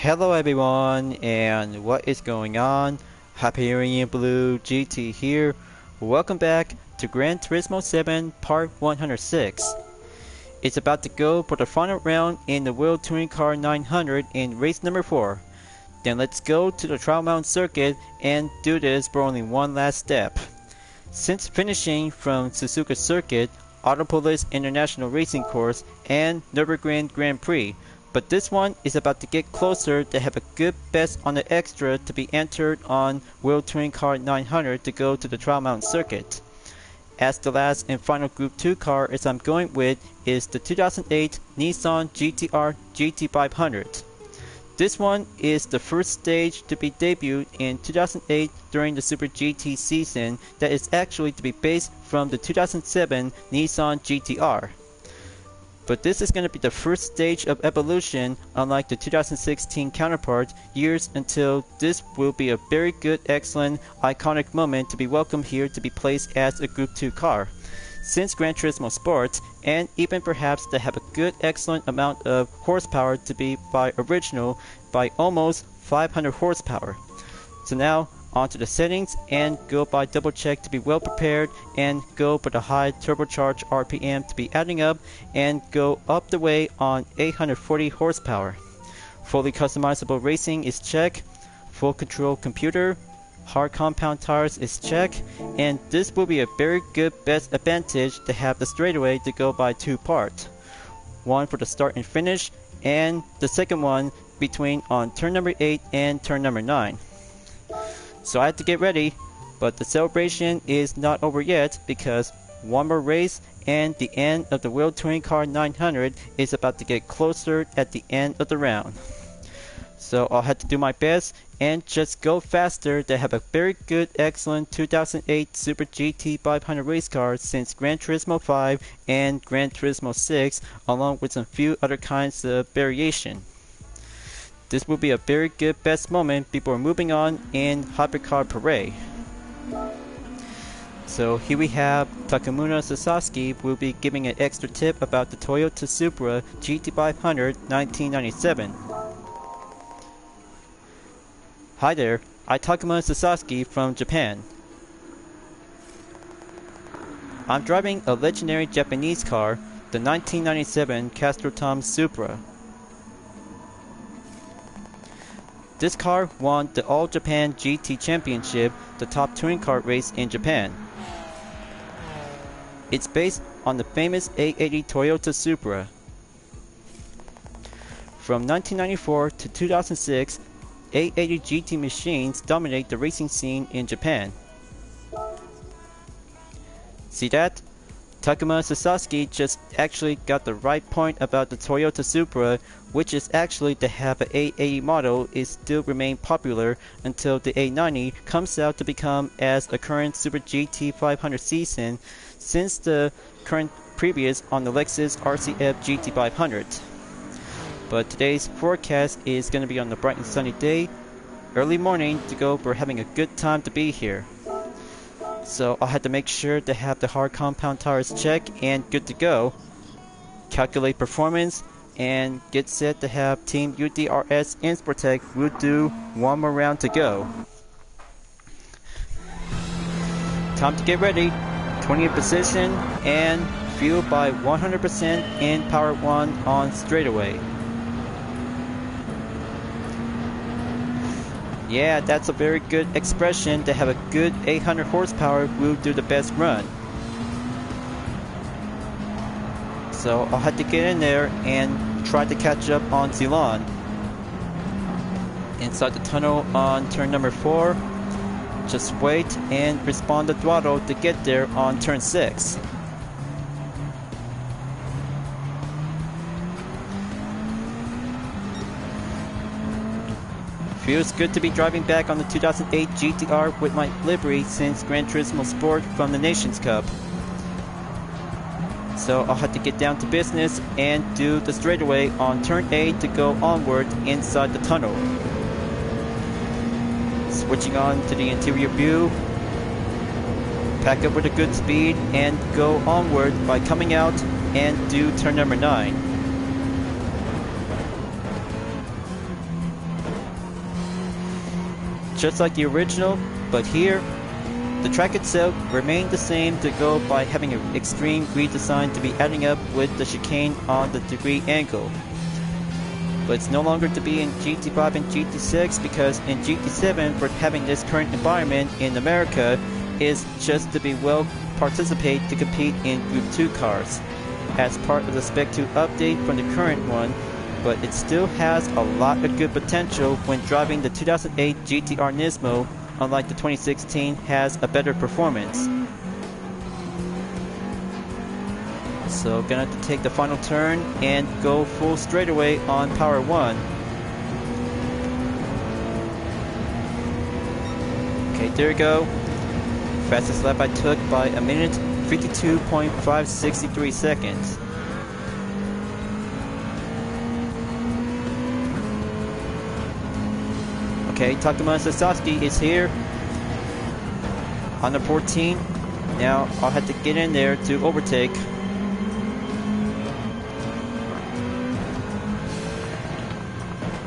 Hello everyone, and what is going on? Hyperion-Blue-GT here. Welcome back to Gran Turismo 7 Part 106. It's about to go for the final round in the World Touring Car 900 in race number 4. Then let's go to the Trial Mountain Circuit and do this for only one last step. Since finishing from Suzuka Circuit, Autopolis International Racing Course, and Nürburgring Grand Prix, but this one is about to get closer to have a good best on the extra to be entered on World Touring Car 900 to go to the Trial Mountain Circuit. As the last and final Group 2 car as I'm going with is the 2008 Nissan GT-R GT500. This one is the first stage to be debuted in 2008 during the Super GT season that is actually to be based from the 2007 Nissan GT-R. But this is going to be the first stage of evolution, unlike the 2016 counterpart, years until this will be a very good, excellent, iconic moment to be welcomed here to be placed as a Group 2 car. Since Gran Turismo Sport, and even perhaps to have a good, excellent amount of horsepower to be by original by almost 500 horsepower. So now, onto the settings and go by double check to be well prepared and go for the high turbocharged RPM to be adding up and go up the way on 840 horsepower. Fully customizable racing is check, full control computer, hard compound tires is check, and this will be a very good best advantage to have the straightaway to go by two parts. One for the start and finish, and the second one between on turn number 8 and turn number 9. So I had to get ready, but the celebration is not over yet because one more race and the end of the World Touring Car 900 is about to get closer at the end of the round. So I'll have to do my best and just go faster to have a very good, excellent 2008 Super GT 500 race car since Gran Turismo 5 and Gran Turismo 6, along with some few other kinds of variation. This will be a very good best moment before moving on in Hypercar Parade. So here we have Takemura Sasaki will be giving an extra tip about the Toyota Supra GT500 1997. Hi there, I'm Takemura Sasaki from Japan. I'm driving a legendary Japanese car, the 1997 Castrotom Supra. This car won the All Japan GT Championship, the top touring car race in Japan. It's based on the famous 880 Toyota Supra. From 1994 to 2006, 880 GT machines dominate the racing scene in Japan. See that? Takemura Sasaki just actually got the right point about the Toyota Supra, which is actually to have an 880 model is still remain popular until the 890 comes out to become as a current Super GT 500 season since the current previous on the Lexus RCF GT 500. But today's forecast is going to be on the bright and sunny day, early morning to go for having a good time to be here. So I'll have to make sure to have the hard compound tires checked and good to go. Calculate performance and get set to have Team UDRS Insportec will do one more round to go. Time to get ready. 20th position and fuel by 100% in power 1 on straightaway. Yeah, that's a very good expression to have a good 800 horsepower will do the best run. So I'll have to get in there and try to catch up on Zeelan. Inside the tunnel on turn number 4. Just wait and respond to throttle to get there on turn 6. Feels good to be driving back on the 2008 GT-R with my livery since Gran Turismo Sport from the Nations Cup. So I'll have to get down to business and do the straightaway on turn 8 to go onward inside the tunnel. Switching on to the interior view. Pack up with a good speed and go onward by coming out and do turn number 9. just like the original, but here the track itself remained the same to go by having an extreme redesign to be adding up with the chicane on the degree angle. But it's no longer to be in GT5 and GT6 because in GT7 for having this current environment in America is just to be well participate to compete in Group 2 cars as part of the Spec 2 update from the current one, but it still has a lot of good potential when driving the 2008 GTR Nismo, unlike the 2016 has a better performance. So gonna have to take the final turn and go full straightaway on Power 1. Okay, there we go. Fastest lap I took by a minute 52.563 seconds. Okay, Takuma Sasaki is here on the 14. Now I'll have to get in there to overtake.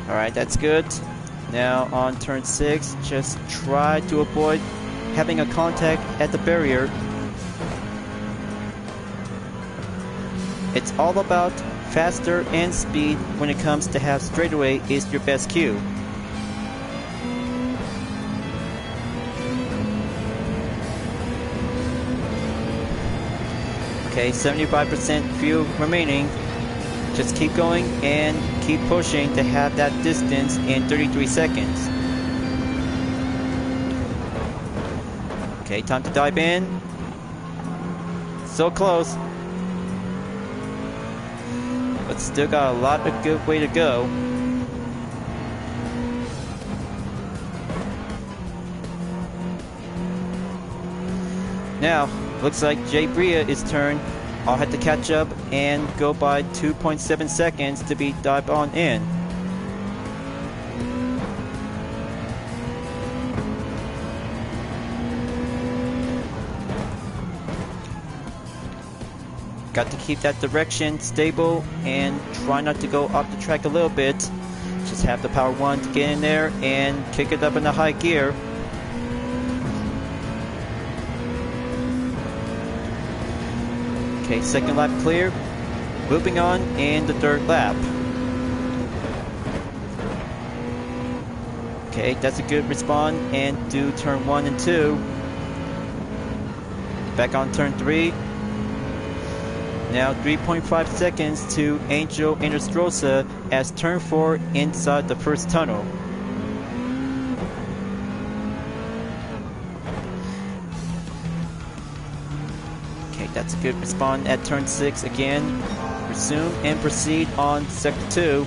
Alright, that's good. Now on turn 6, just try to avoid having a contact at the barrier. It's all about faster and speed when it comes to have straightaway is your best cue. Okay, 75% fuel remaining. Just keep going and keep pushing to have that distance in 33 seconds. Okay, time to dive in. So close. But still got a lot of good way to go. Now, looks like Jay Bria is turn. I'll have to catch up and go by 2.7 seconds to be dive on in. Got to keep that direction stable and try not to go off the track a little bit. Just have the Power 1 to get in there and kick it up in the high gear. Okay, second lap clear. Moving on in the third lap. Okay, that's a good respawn and do turn 1 and 2. Back on turn 3. Now 3.5 seconds to Angel Inestrosa as turn 4 inside the first tunnel. Okay, that's a good respawn at turn 6 again. Resume and proceed on sector 2.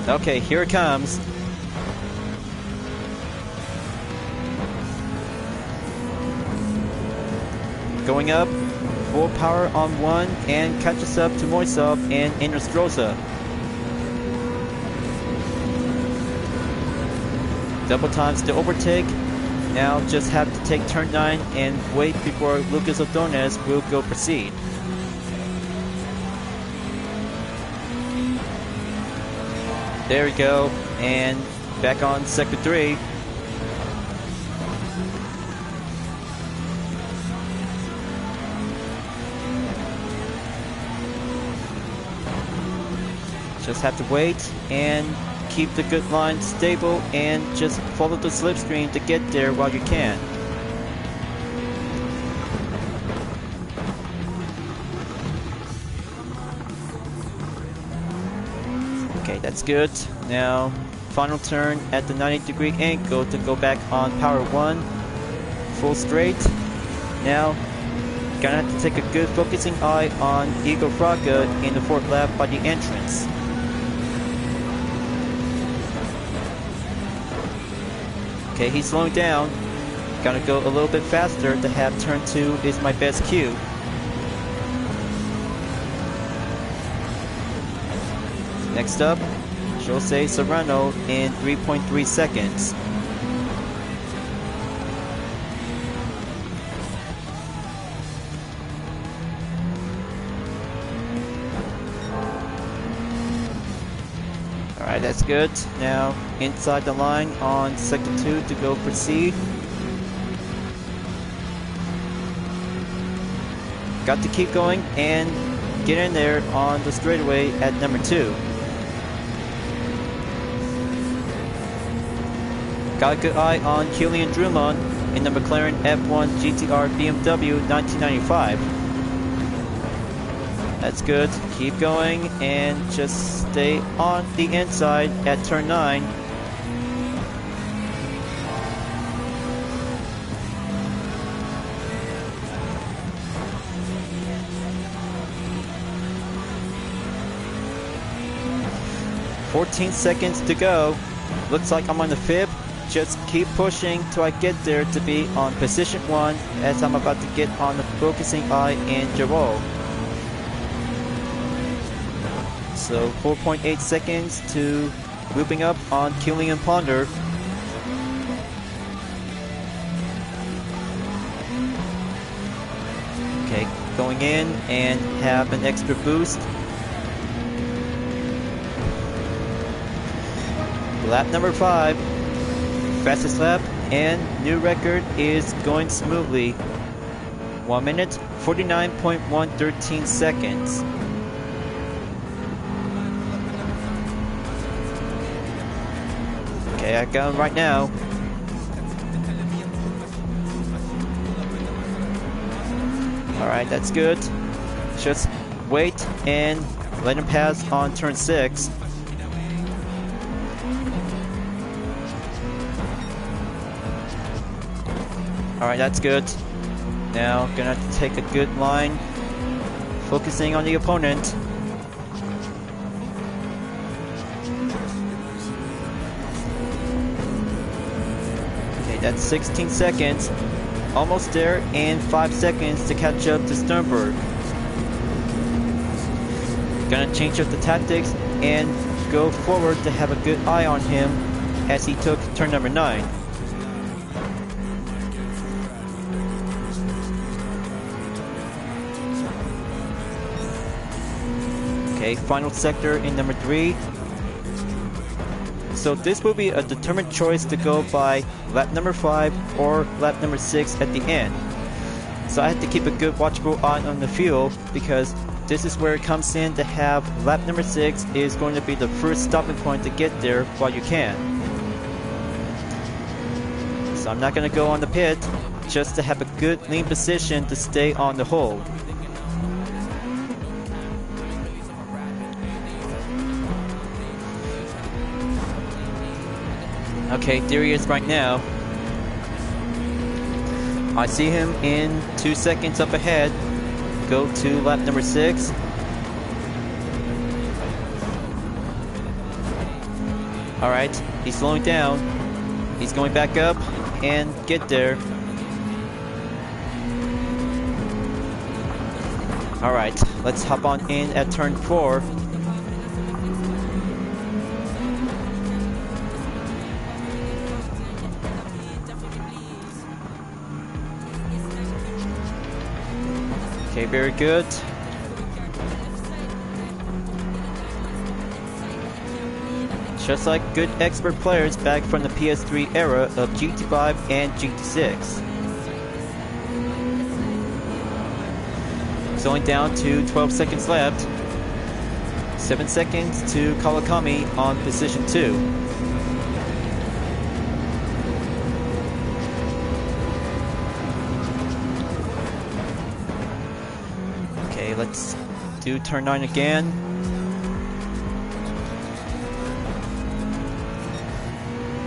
Okay, here it comes. Going up, full power on 1 and catches up to Moisov and Inestrosa. Double times to overtake. Now just have to take turn 9 and wait before Lucas Ordonez will go proceed. There we go, and back on sector 3. Just have to wait and keep the good line stable and just follow the slipstream to get there while you can. Okay, that's good. Now, final turn at the 90-degree angle to go back on Power 1. Full straight. Now, gonna have to take a good focusing eye on Igor Fraga in the 4th lap by the entrance. Okay, he's slowing down. Gotta go a little bit faster to have turn 2 is my best cue. Next up, Jose Serrano in 3.3 seconds. Alright, Alright, that's good. Now inside the line on sector 2 to go proceed. Got to keep going and get in there on the straightaway at number 2. Got a good eye on Hyperion-Blue-GT in the McLaren F1 GTR BMW 1995. That's good. Keep going and just stay on the inside at turn 9. "14 seconds to go. Looks like I'm on the fifth. Just keep pushing till I get there to be on position 1 as I'm about to get on the focusing eye in Giraud. So 4.8 seconds to looping up on Killian Ponder. Okay, going in and have an extra boost. Lap number 5. Fastest lap and new record is going smoothly. 1 minute, 49.113 seconds. Okay, I got him right now. Alright, that's good. Just wait and let him pass on turn 6. Alright, that's good. Now, gonna have to take a good line, focusing on the opponent. Okay, that's 16 seconds. Almost there, and 5 seconds to catch up to Sternberg. Gonna change up the tactics and go forward to have a good eye on him as he took turn number 9. Okay, final sector in number 3. So this will be a determined choice to go by lap number 5 or lap number 6 at the end. So I have to keep a good watchful eye on the fuel because this is where it comes in to have lap number 6 is going to be the first stopping point to get there while you can. So I'm not going to go on the pit just to have a good lean position to stay on the hole. Okay, there he is right now. I see him in 2 seconds up ahead. Go to lap number 6. Alright, he's slowing down. He's going back up and get there. Alright, let's hop on in at turn 4. Okay, very good. Just like good expert players back from the PS3 era of GT5 and GT6. Slowing down to 12 seconds left. 7 seconds to Kawakami on position 2. Let's do turn 9 again.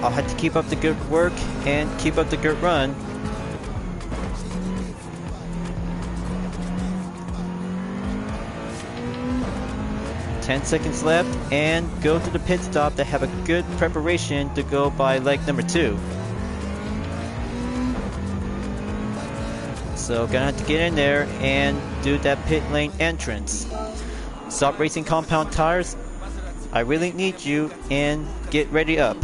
I'll have to keep up the good work and keep up the good run. Ten seconds left and go to the pit stop to have a good preparation to go by leg number 2. So gonna have to get in there and do that pit lane entrance. Stop racing compound tires. I really need you and get ready up.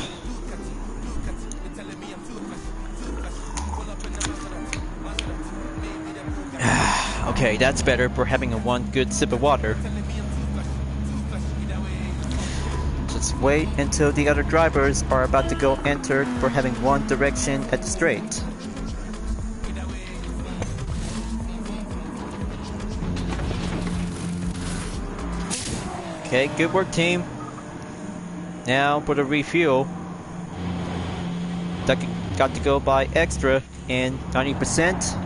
Okay, that's better for having a one good sip of water. Just wait until the other drivers are about to go entered for having one direction at the straight. Okay, good work team. Now for the refuel. That got to go by extra in 90%.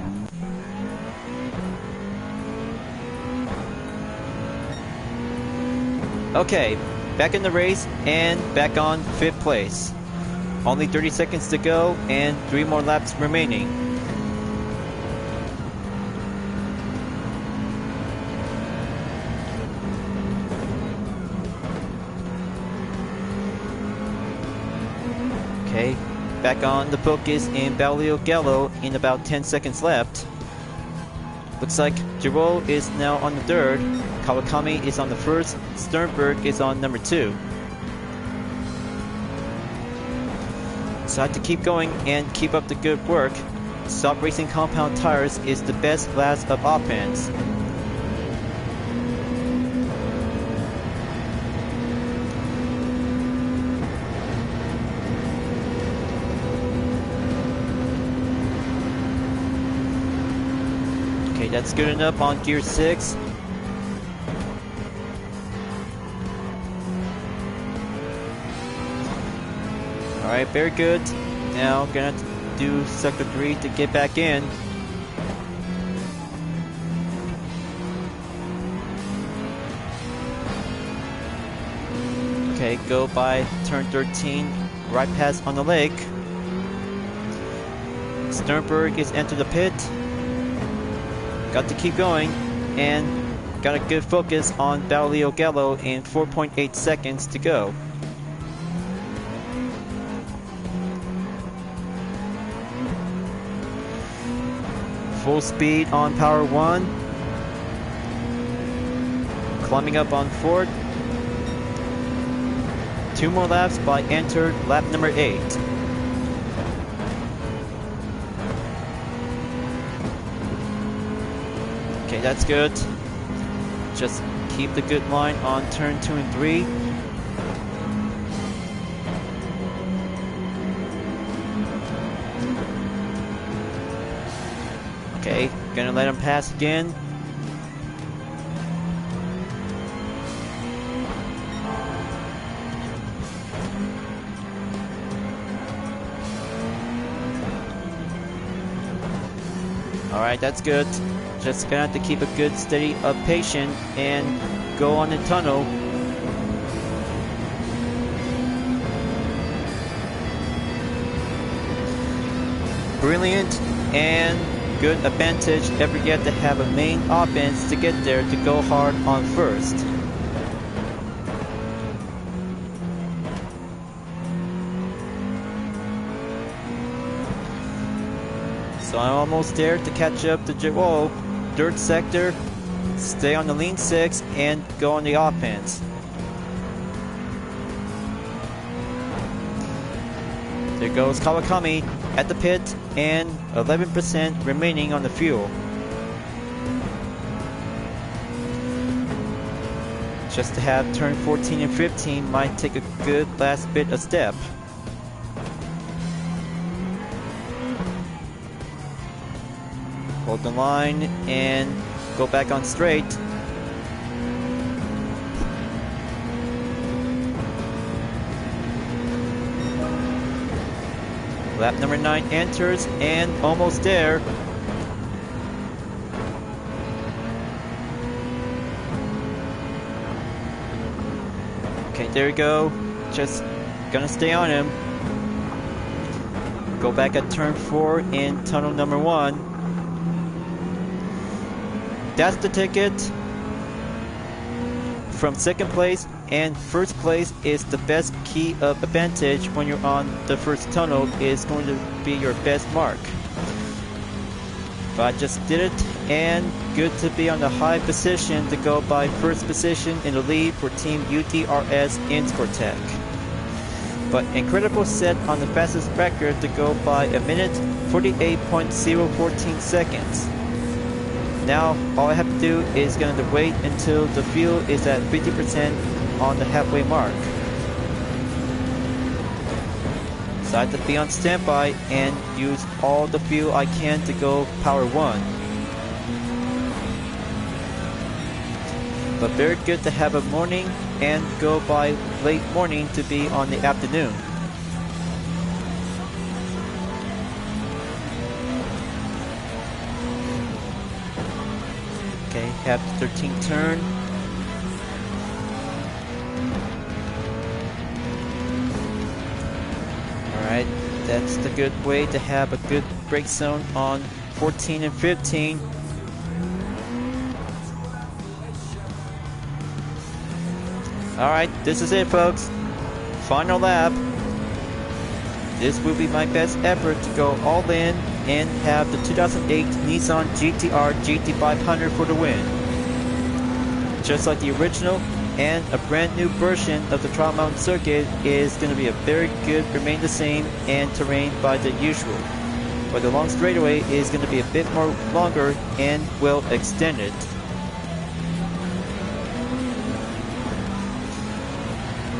Okay, back in the race and back on 5th place. Only 30 seconds to go and 3 more laps remaining. Okay, back on the focus in Gallo in about 10 seconds left. Looks like Giro is now on the 3rd, Kawakami is on the 1st, Sternberg is on number 2. So I have to keep going and keep up the good work. Stop racing compound tires is the best class of offense. Okay, that's good enough on gear 6. Alright, very good. Now gonna have to do sector 3 to get back in. Okay, go by turn 13, right pass on the lake. Sternberg is entered the pit. Got to keep going and got a good focus on Gallo in 4.8 seconds to go. Full speed on power 1. Climbing up on 4th. 2 more laps by entered lap number 8. Okay, that's good. Just keep the good line on turn 2 and 3. Okay, gonna let him pass again. Alright, that's good. Just gonna have to keep a good steady of patience and go on the tunnel. Brilliant and good advantage ever yet to have a main offense to get there to go hard on 1st. So I'm almost there to catch up to Giro. 3rd sector, stay on the lean 6 and go on the offense. There goes Kawakami at the pit and 11% remaining on the fuel. Just to have turn 14 and 15 might take a good last bit of step. Hold the line and go back on straight. Lap number 9 enters and almost there. Okay, there we go. Just gonna stay on him. Go back at turn 4 in tunnel number 1. That's the ticket. From 2nd place and 1st place is the best key of advantage when you're on the 1st tunnel is going to be your best mark. But I just did it and good to be on the high position to go by 1st position in the lead for Team UTRS Inscortec. But incredible set on the fastest record to go by a minute 48.014 seconds. Now, all I have to do is gonna wait until the fuel is at 50% on the halfway mark. So I have to be on standby and use all the fuel I can to go power 1. But very good to have a morning and go by late morning to be on the afternoon. Okay, have the 13th turn. Alright, that's the good way to have a good brake zone on 14 and 15. Alright, this is it, folks. Final lap. This will be my best effort to go all in and have the 2008 Nissan GT-R GT500 for the win. Just like the original, and a brand new version of the Trial Mountain Circuit is going to be a very good remain the same and terrain by the usual. But the long straightaway is going to be a bit more longer and well extended.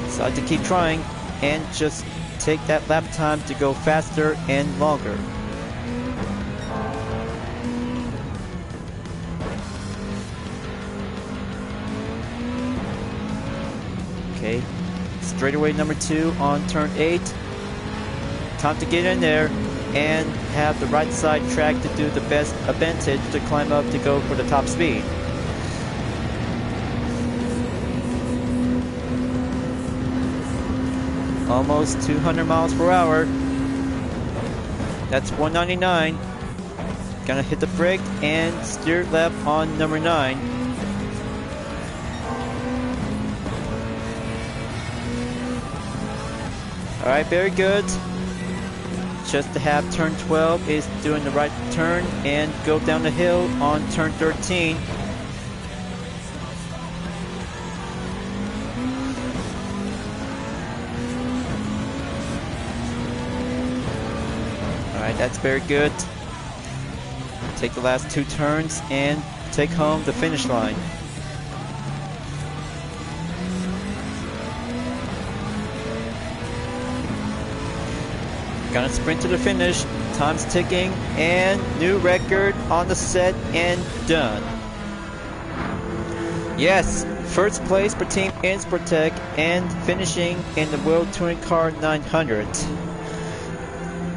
So I have to keep trying and just take that lap time to go faster and longer. Okay, straightaway number 2 on turn 8. Time to get in there and have the right side track to do the best advantage to climb up to go for the top speed. Almost 200 miles per hour. That's 199. Gonna hit the brake and steer left on number 9. Alright, very good. Just to have turn 12 is doing the right turn and go down the hill on turn 13. Alright, that's very good. Take the last 2 turns and take home the finish line. Gonna sprint to the finish, time's ticking, and new record on the set and done. Yes, first place for Team Insportec and finishing in the World Touring Car 900.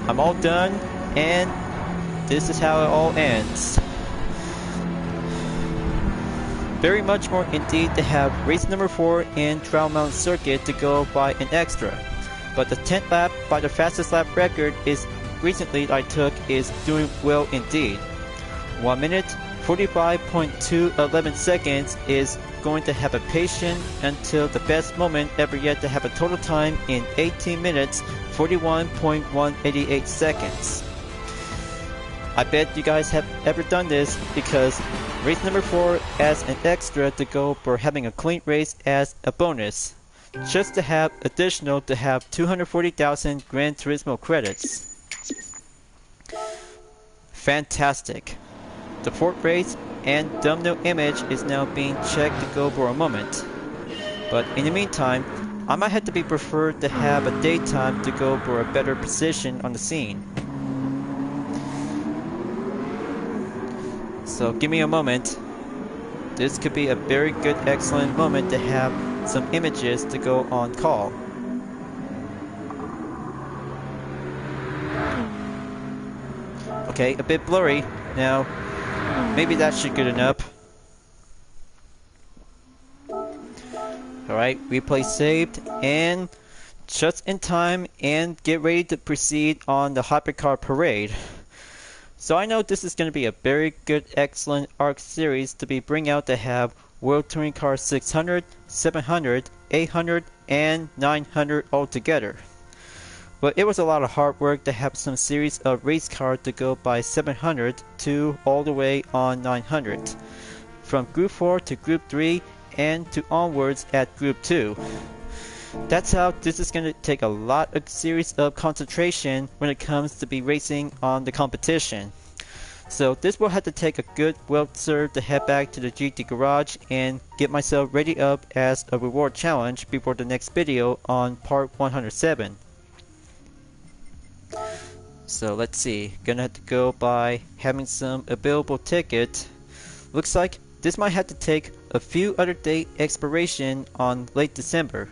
I'm all done, and this is how it all ends. Very much more indeed to have race number 4 in Trial Mountain Circuit to go by an extra. But the 10th lap by the fastest lap record is recently I took is doing well indeed. 1 minute 45.211 seconds is going to have a patient until the best moment ever yet to have a total time in 18 minutes 41.188 seconds. I bet you guys have ever done this because race number 4 as an extra to go for having a clean race as a bonus. Just to have additional to have 240,000 Gran Turismo credits. Fantastic. The fourth race and thumbnail image is now being checked to go for a moment. But in the meantime, I might have to be preferred to have a daytime to go for a better position on the scene. So give me a moment. This could be a very good, excellent moment to have some images to go on call. Okay, a bit blurry. Now, maybe that should good enough. Alright, replay saved and just in time and get ready to proceed on the Hypercar Parade. So I know this is going to be a very good, excellent ARC series to be bring out to have World Touring Car 600, 700, 800, and 900 all together. But it was a lot of hard work to have some series of race cars to go by 700 to all the way on 900. From Group 4 to Group 3 and to onwards at Group 2. That's how this is going to take a lot of series of concentration when it comes to be racing on the competition. So this will have to take a good welter to head back to the GT garage and get myself ready up as a reward challenge before the next video on part 107. So let's see, gonna have to go by having some available ticket. Looks like this might have to take a few other date expiration on late December,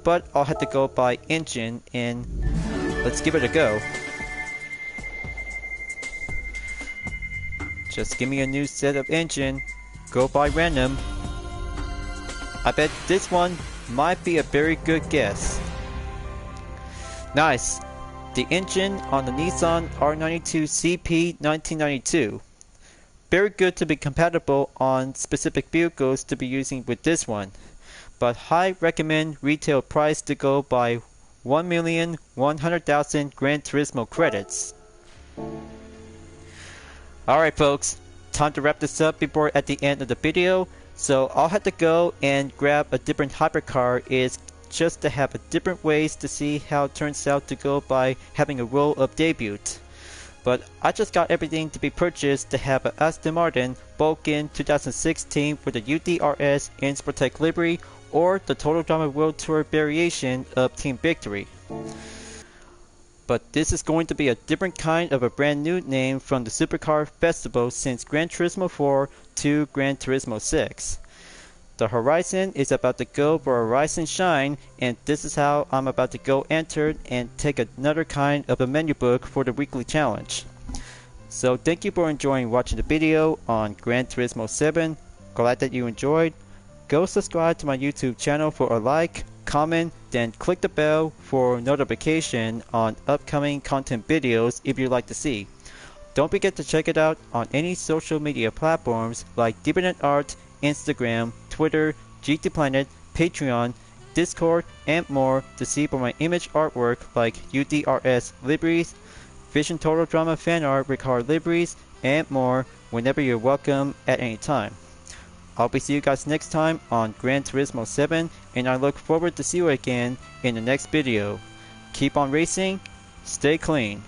but I'll have to go by engine and let's give it a go. Just give me a new set of engine, go by random. I bet this one might be a very good guess. Nice! The engine on the Nissan R92 CP 1992. Very good to be compatible on specific vehicles to be using with this one. But high recommend retail price to go by 1,100,000 Gran Turismo credits. Alright folks, time to wrap this up before at the end of the video. So I'll have to go and grab a different hypercar is just to have a different ways to see how it turns out to go by having a roll of debut. But I just got everything to be purchased to have an Aston Martin Vulcan 2016 for the UDRS in Sportec livery or the Total Drama World Tour variation of Team Victory. But this is going to be a different kind of a brand new name from the Supercar Festival since Gran Turismo 4 to Gran Turismo 6. The Horizon is about to go for a rise and shine, and this is how I'm about to go enter and take another kind of a menu book for the weekly challenge. So thank you for enjoying watching the video on Gran Turismo 7. Glad that you enjoyed. Go subscribe to my YouTube channel for a like, comment, then click the bell for notification on upcoming content videos if you'd like to see. Don't forget to check it out on any social media platforms like DeviantArt, Instagram, Twitter, GT Planet, Patreon, Discord, and more to see for my image artwork like UDRS liveries, Vision Total Drama fan art with car liveries, and more whenever you're welcome at any time. I'll be seeing you guys next time on Gran Turismo 7, and I look forward to see you again in the next video. Keep on racing, stay clean.